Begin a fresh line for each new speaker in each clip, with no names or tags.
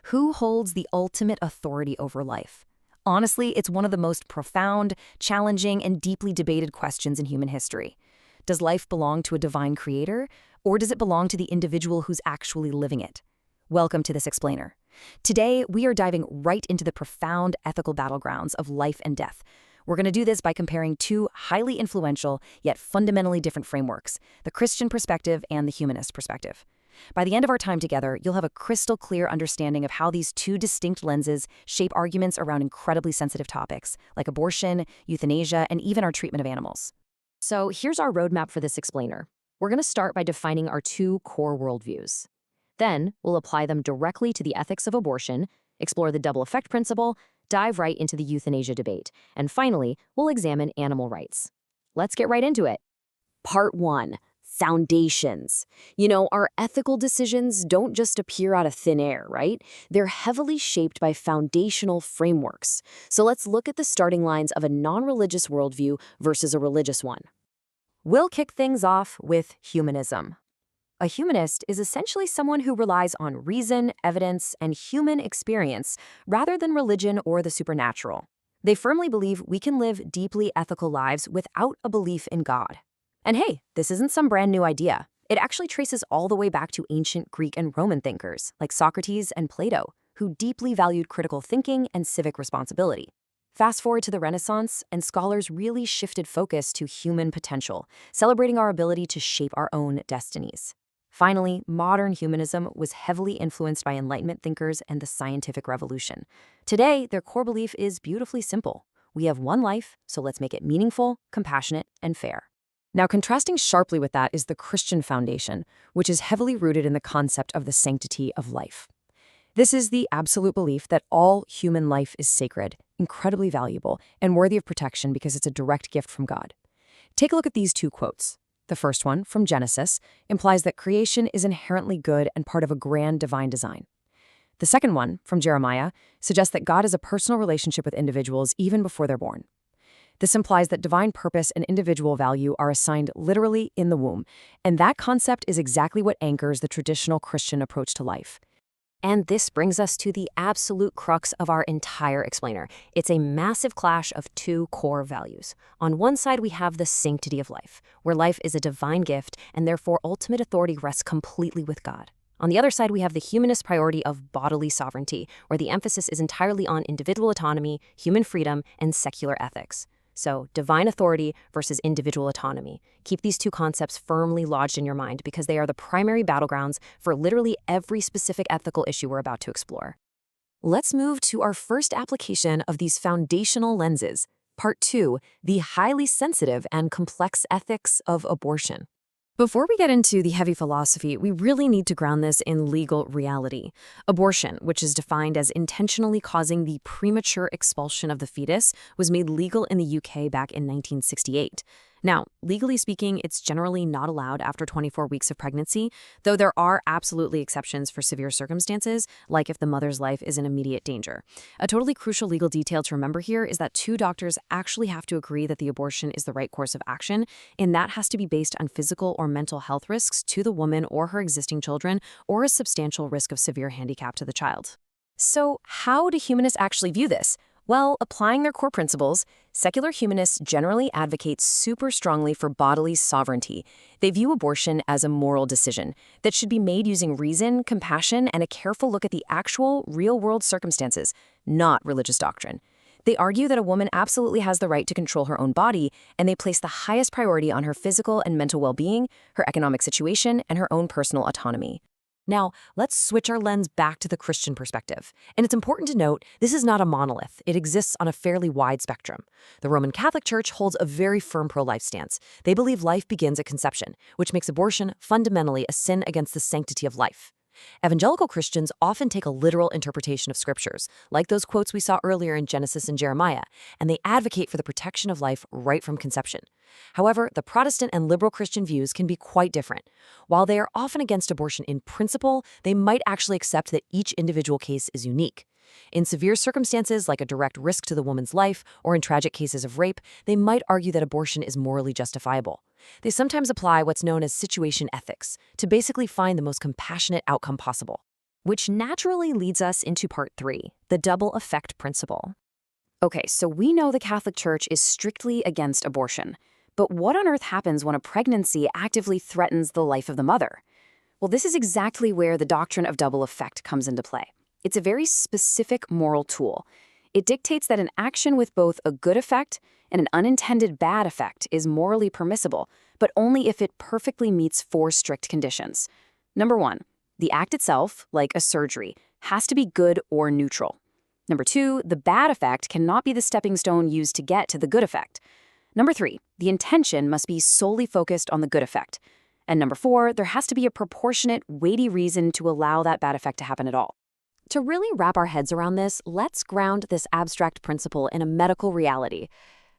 Who holds the ultimate authority over life? Honestly, it's one of the most profound, challenging, and deeply debated questions in human history. Does life belong to a divine creator, or does it belong to the individual who's actually living it? Welcome to this explainer. Today, we are diving right into the profound ethical battlegrounds of life and death. We're going to do this by comparing two highly influential, yet fundamentally different frameworks, the Christian perspective and the humanist perspective. By the end of our time together, you'll have a crystal clear understanding of how these two distinct lenses shape arguments around incredibly sensitive topics, like abortion, euthanasia, and even our treatment of animals. So here's our roadmap for this explainer. We're going to start by defining our two core worldviews. Then, we'll apply them directly to the ethics of abortion, explore the double effect principle, dive right into the euthanasia debate, and finally, we'll examine animal rights. Let's get right into it. Part 1. Foundations. Our ethical decisions don't just appear out of thin air, right? They're heavily shaped by foundational frameworks. So let's look at the starting lines of a non-religious worldview versus a religious one. We'll kick things off with humanism. A humanist is essentially someone who relies on reason, evidence, and human experience rather than religion or the supernatural. They firmly believe we can live deeply ethical lives without a belief in God. And hey, this isn't some brand new idea. It actually traces all the way back to ancient Greek and Roman thinkers like Socrates and Plato, who deeply valued critical thinking and civic responsibility. Fast forward to the Renaissance, and scholars really shifted focus to human potential, celebrating our ability to shape our own destinies. Finally, modern humanism was heavily influenced by Enlightenment thinkers and the scientific revolution. Today, their core belief is beautifully simple. We have one life, so let's make it meaningful, compassionate, and fair. Now, contrasting sharply with that is the Christian foundation, which is heavily rooted in the concept of the sanctity of life. This is the absolute belief that all human life is sacred, incredibly valuable, and worthy of protection because it's a direct gift from God. Take a look at these two quotes. The first one, from Genesis, implies that creation is inherently good and part of a grand divine design. The second one, from Jeremiah, suggests that God has a personal relationship with individuals even before they're born. This implies that divine purpose and individual value are assigned literally in the womb, and that concept is exactly what anchors the traditional Christian approach to life. And this brings us to the absolute crux of our entire explainer. It's a massive clash of two core values. On one side, we have the sanctity of life, where life is a divine gift and therefore ultimate authority rests completely with God. On the other side, we have the humanist priority of bodily sovereignty, where the emphasis is entirely on individual autonomy, human freedom, and secular ethics. So, divine authority versus individual autonomy. Keep these two concepts firmly lodged in your mind because they are the primary battlegrounds for literally every specific ethical issue we're about to explore. Let's move to our first application of these foundational lenses. Part 2, the highly sensitive and complex ethics of abortion. Before we get into the heavy philosophy, we really need to ground this in legal reality. Abortion, which is defined as intentionally causing the premature expulsion of the fetus, was made legal in the UK back in 1968. Now, legally speaking, it's generally not allowed after 24 weeks of pregnancy, though there are absolutely exceptions for severe circumstances, like if the mother's life is in immediate danger. A totally crucial legal detail to remember here is that two doctors actually have to agree that the abortion is the right course of action, and that has to be based on physical or mental health risks to the woman or her existing children, or a substantial risk of severe handicap to the child. So, how do humanists actually view this? Well, applying their core principles, secular humanists generally advocate super strongly for bodily sovereignty. They view abortion as a moral decision that should be made using reason, compassion, and a careful look at the actual, real-world circumstances, not religious doctrine. They argue that a woman absolutely has the right to control her own body, and they place the highest priority on her physical and mental well-being, her economic situation, and her own personal autonomy. Now, let's switch our lens back to the Christian perspective. And it's important to note, this is not a monolith. It exists on a fairly wide spectrum. The Roman Catholic Church holds a very firm pro-life stance. They believe life begins at conception, which makes abortion fundamentally a sin against the sanctity of life. Evangelical Christians often take a literal interpretation of scriptures, like those quotes we saw earlier in Genesis and Jeremiah, and they advocate for the protection of life right from conception. However, the Protestant and liberal Christian views can be quite different. While they are often against abortion in principle, they might actually accept that each individual case is unique. In severe circumstances, like a direct risk to the woman's life, or in tragic cases of rape, they might argue that abortion is morally justifiable. They sometimes apply what's known as situation ethics to basically find the most compassionate outcome possible. which naturally leads us into part 3, the double effect principle. Okay, so we know the Catholic Church is strictly against abortion. But what on earth happens when a pregnancy actively threatens the life of the mother? Well, this is exactly where the doctrine of double effect comes into play. It's a very specific moral tool. It dictates that an action with both a good effect and an unintended bad effect is morally permissible, but only if it perfectly meets 4 strict conditions. Number 1, the act itself, like a surgery, has to be good or neutral. Number 2, the bad effect cannot be the stepping stone used to get to the good effect. Number 3, the intention must be solely focused on the good effect. And number 4, there has to be a proportionate, weighty reason to allow that bad effect to happen at all. To really wrap our heads around this, let's ground this abstract principle in a medical reality.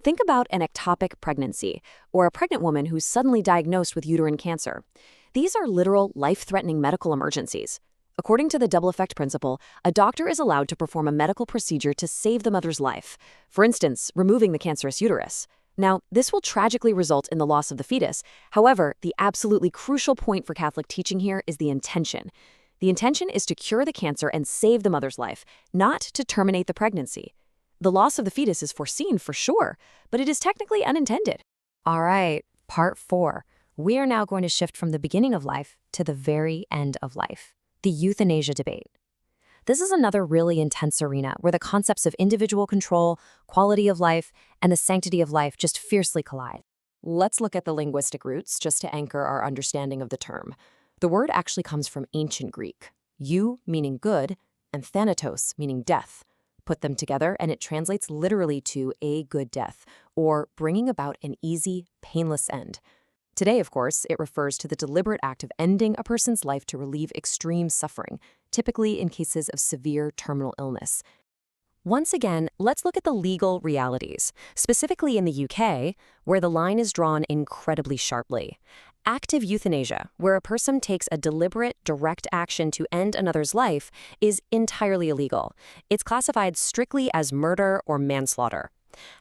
Think about an ectopic pregnancy, or a pregnant woman who's suddenly diagnosed with uterine cancer. These are literal, life-threatening medical emergencies. According to the double effect principle, a doctor is allowed to perform a medical procedure to save the mother's life. For instance, removing the cancerous uterus. Now, this will tragically result in the loss of the fetus. However, the absolutely crucial point for Catholic teaching here is the intention. The intention is to cure the cancer and save the mother's life, not to terminate the pregnancy. The loss of the fetus is foreseen for sure, but it is technically unintended. All right, part 4. We are now going to shift from the beginning of life to the very end of life. The euthanasia debate. This is another really intense arena where the concepts of individual control, quality of life, and the sanctity of life just fiercely collide. Let's look at the linguistic roots just to anchor our understanding of the term. The word actually comes from ancient Greek, eu meaning good and thanatos meaning death. Put them together and it translates literally to a good death, or bringing about an easy, painless end. Today, of course, it refers to the deliberate act of ending a person's life to relieve extreme suffering, typically in cases of severe terminal illness. Once again, let's look at the legal realities, specifically in the UK, where the line is drawn incredibly sharply. Active euthanasia, where a person takes a deliberate, direct action to end another's life, is entirely illegal. It's classified strictly as murder or manslaughter.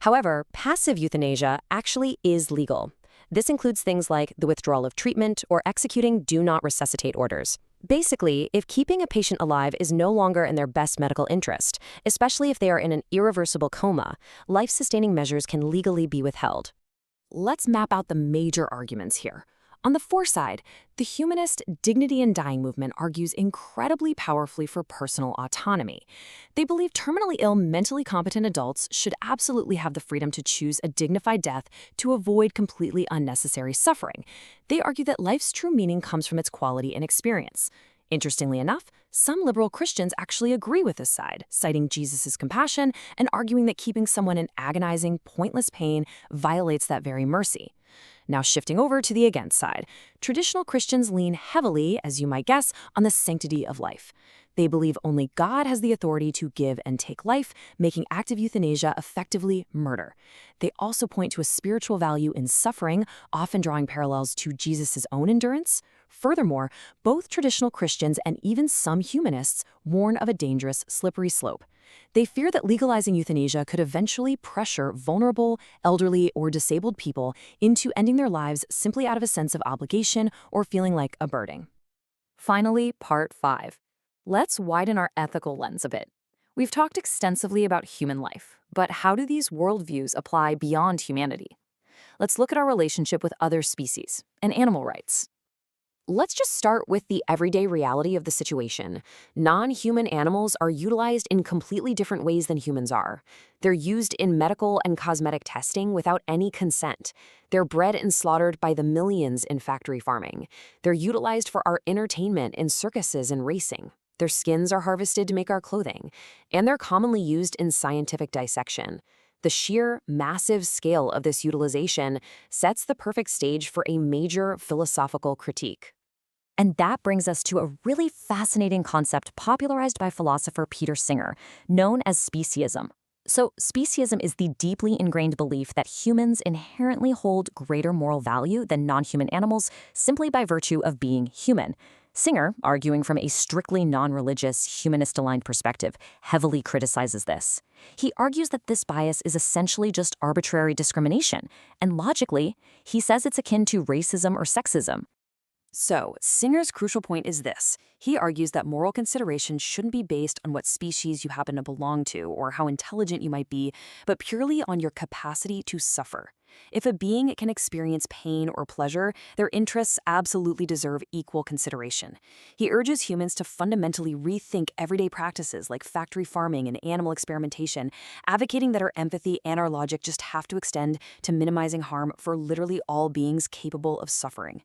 However, passive euthanasia actually is legal. This includes things like the withdrawal of treatment or executing do not resuscitate orders. Basically, if keeping a patient alive is no longer in their best medical interest, especially if they are in an irreversible coma, life-sustaining measures can legally be withheld. Let's map out the major arguments here. On the for side, the humanist dignity in dying movement argues incredibly powerfully for personal autonomy. They believe terminally ill, mentally competent adults should absolutely have the freedom to choose a dignified death to avoid completely unnecessary suffering. They argue that life's true meaning comes from its quality and experience. Interestingly enough, some liberal Christians actually agree with this side, citing Jesus' compassion and arguing that keeping someone in agonizing, pointless pain violates that very mercy. Now shifting over to the against side, traditional Christians lean heavily, as you might guess, on the sanctity of life. They believe only God has the authority to give and take life, making active euthanasia effectively murder. They also point to a spiritual value in suffering, often drawing parallels to Jesus' own endurance. Furthermore, both traditional Christians and even some humanists warn of a dangerous, slippery slope. They fear that legalizing euthanasia could eventually pressure vulnerable, elderly, or disabled people into ending their lives simply out of a sense of obligation or feeling like a burden. Finally, part 5. Let's widen our ethical lens a bit. We've talked extensively about human life, but how do these worldviews apply beyond humanity? Let's look at our relationship with other species and animal rights. Let's just start with the everyday reality of the situation. Non-human animals are utilized in completely different ways than humans are. They're used in medical and cosmetic testing without any consent. They're bred and slaughtered by the millions in factory farming. They're utilized for our entertainment in circuses and racing. Their skins are harvested to make our clothing, and they're commonly used in scientific dissection. The sheer, massive scale of this utilization sets the perfect stage for a major philosophical critique. And that brings us to a really fascinating concept popularized by philosopher Peter Singer, known as speciesism. So, speciesism is the deeply ingrained belief that humans inherently hold greater moral value than non-human animals simply by virtue of being human. Singer, arguing from a strictly non-religious, humanist-aligned perspective, heavily criticizes this. He argues that this bias is essentially just arbitrary discrimination, and logically, he says it's akin to racism or sexism. So, Singer's crucial point is this. He argues that moral consideration shouldn't be based on what species you happen to belong to or how intelligent you might be, but purely on your capacity to suffer. If a being can experience pain or pleasure, their interests absolutely deserve equal consideration. He urges humans to fundamentally rethink everyday practices like factory farming and animal experimentation, advocating that our empathy and our logic just have to extend to minimizing harm for literally all beings capable of suffering.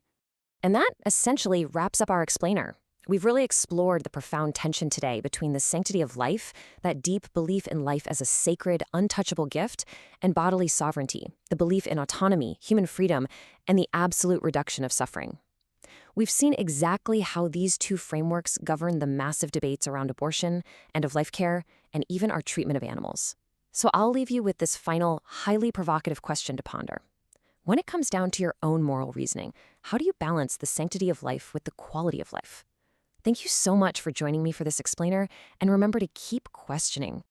And that essentially wraps up our explainer. We've really explored the profound tension today between the sanctity of life, that deep belief in life as a sacred, untouchable gift, and bodily sovereignty, the belief in autonomy, human freedom, and the absolute reduction of suffering. We've seen exactly how these two frameworks govern the massive debates around abortion, end-of-life care, and even our treatment of animals. So I'll leave you with this final, highly provocative question to ponder. When it comes down to your own moral reasoning, how do you balance the sanctity of life with the quality of life? Thank you so much for joining me for this explainer, and remember to keep questioning.